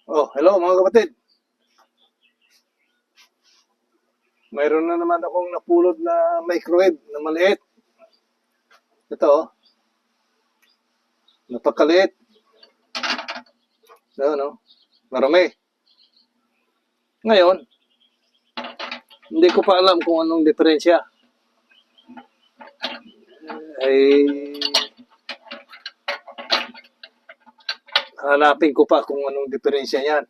Oh, hello mga kapatid. Mayroon na naman akong napulot na microwave na maliit. Ito, oh, napakaliit. Ano, marami. Ngayon, hindi ko pa alam kung anong diferensya. Ay, hanapin ko pa kung anong diferensya niyan.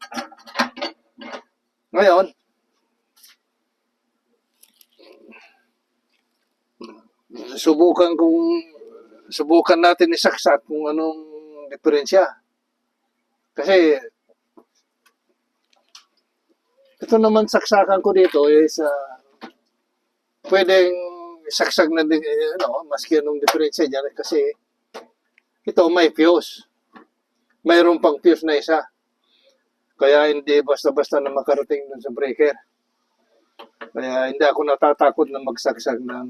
Ngayon, subukan natin isaksak kung anong diferensya. Kasi, ito naman saksakan ko dito is pwedeng saksak na din, maski anong diferensya dyan. Kasi, ito may fuse. Mayroon pang fuse na isa. Kaya hindi basta-basta na makarating dun sa breaker. Kaya hindi ako natatakot na magsagsak ng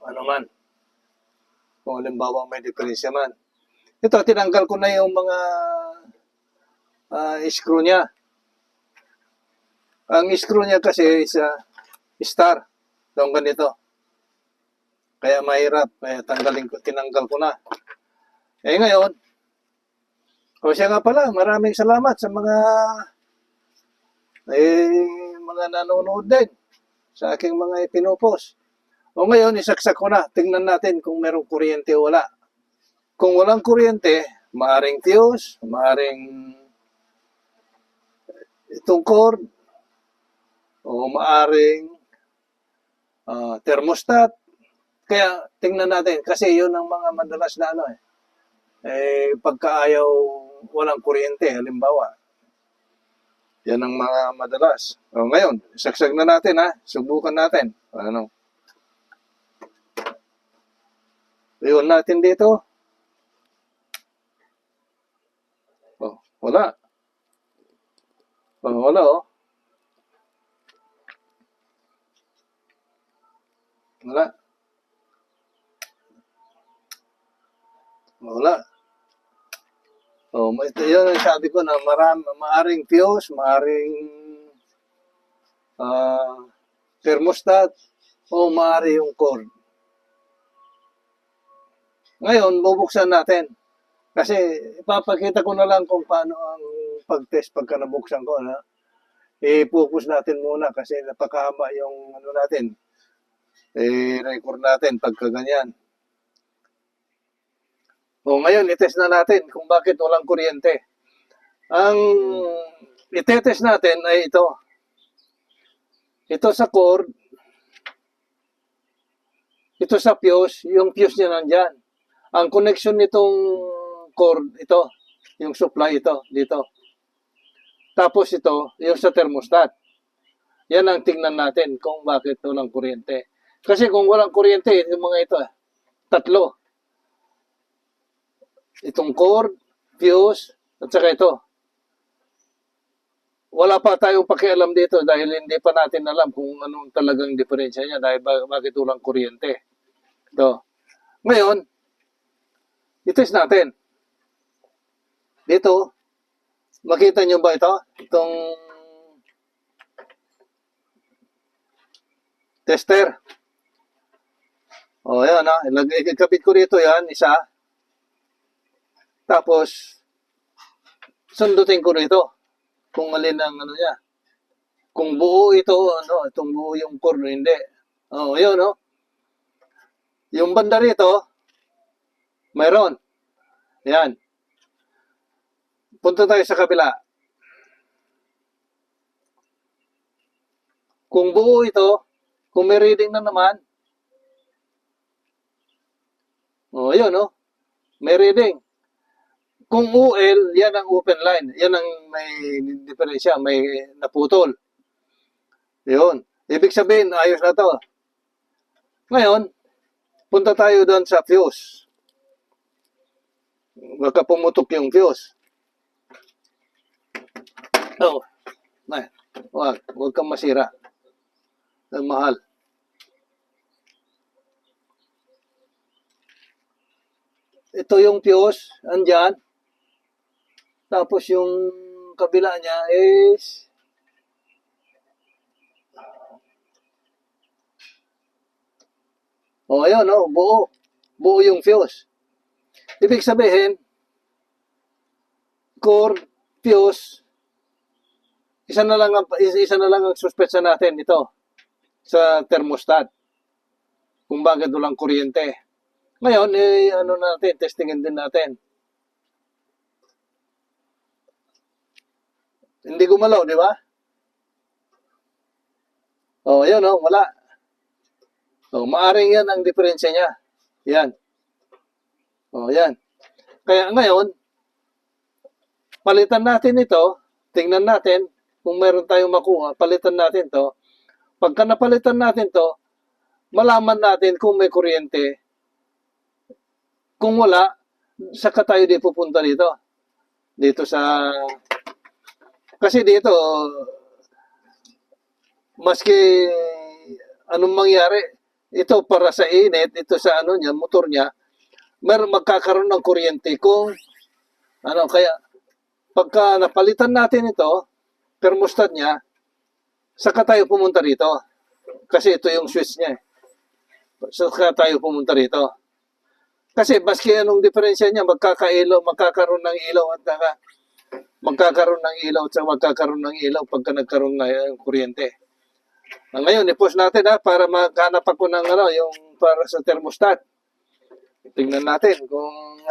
ano man. Kung halimbawa may diferensya man. Ito, tinanggal ko na yung mga screw niya. Ang screw niya kasi is star. Itong ganito. Kaya mahirap. Kaya tinanggal ko na. Ngayon, o siya nga pala, maraming salamat sa mga nanonood din sa aking mga ipinopost. O ngayon, isaksak ko na. Tingnan natin kung merong kuryente o wala. Kung walang kuryente, maaring fuse, maaring itong cord, o maaring thermostat. Kaya tingnan natin kasi yun ang mga madalas na pagkaayaw walang kuryente, halimbawa. Yan ang mga madalas. O ngayon, saksak na natin subukan natin. Iyon natin dito. Oh, wala. Oh, wala oh. Wala. Wala. Oh, yun ang sabi ko na maaring fuse, maaring thermostat, o maari yung cord. Ngayon, bubuksan natin. Kasi ipapakita ko na lang kung paano ang pag-test pagka nabuksan ko. I-focus natin muna kasi napakahaba yung natin. I-record natin pagka ganyan. O ngayon, itest na natin kung bakit walang kuryente. Ang itetest natin ay ito. Ito sa cord, ito sa fuse, yung fuse niya nandyan. Ang connection nitong cord, ito, yung supply ito, dito. Tapos ito, yung sa thermostat. Yan ang tingnan natin kung bakit walang kuryente. Kasi kung walang kuryente, yung mga ito, tatlo. Itong cord, fuse, at saka ito. Wala pa tayong pakialam dito dahil hindi pa natin alam kung anong talagang diferensya niya dahil bakit walang kuryente. Ito. Ngayon, itest natin. Dito, makita nyo ba ito? Itong tester. O, yan ikakabit ko dito yan, isa. Tapos, sundutin ko rito kung alin ang niya. Kung buo ito, itong buo yung cord, hindi. O, yun, Yung banda rito, mayroon. Yan. Punta tayo sa kabila. Kung buo ito, kung may reading na naman, yun, may reading. Kung UL, yan ang open line. Yan ang may diferensya, may naputol. Yun. Ibig sabihin, ayos na to. Ngayon, punta tayo doon sa fuse. Baka pumutok yung fuse. Huwag kang masira. Ang mahal. Ito yung fuse, andyan. Tapos yung kabila niya is ayun, buo. Buo yung fuse. Ibig sabihin, core, fuse, isa na lang ang suspetsa natin ito sa thermostat. Kung bakit walang kuryente. Ngayon, testingin din natin. Hindi gumalaw, di ba? Ayun, wala. Maaring yan ang diferensya niya. Yan. Yan. Kaya ngayon, palitan natin ito, tingnan natin kung meron tayong makuha, palitan natin to. Pagka napalitan natin to, malaman natin kung may kuryente. Kung wala, saka tayo di pupunta dito. Dito sa... Kasi dito, maski anong mangyari, ito para sa init, ito sa motor niya, magkakaroon ng kuryente kung kaya pagka napalitan natin ito, thermostat niya, saka tayo pumunta rito. Kasi ito yung switch niya. Saka tayo pumunta rito. Kasi baski anong diferensya niya, magkakaroon ng ilaw at magkakaroon ng ilaw at magkakaroon ng ilaw pagka nagkaroon ng kuryente. Ngayon, i-post natin para maghanap ako ng yung para sa thermostat. Tingnan natin kung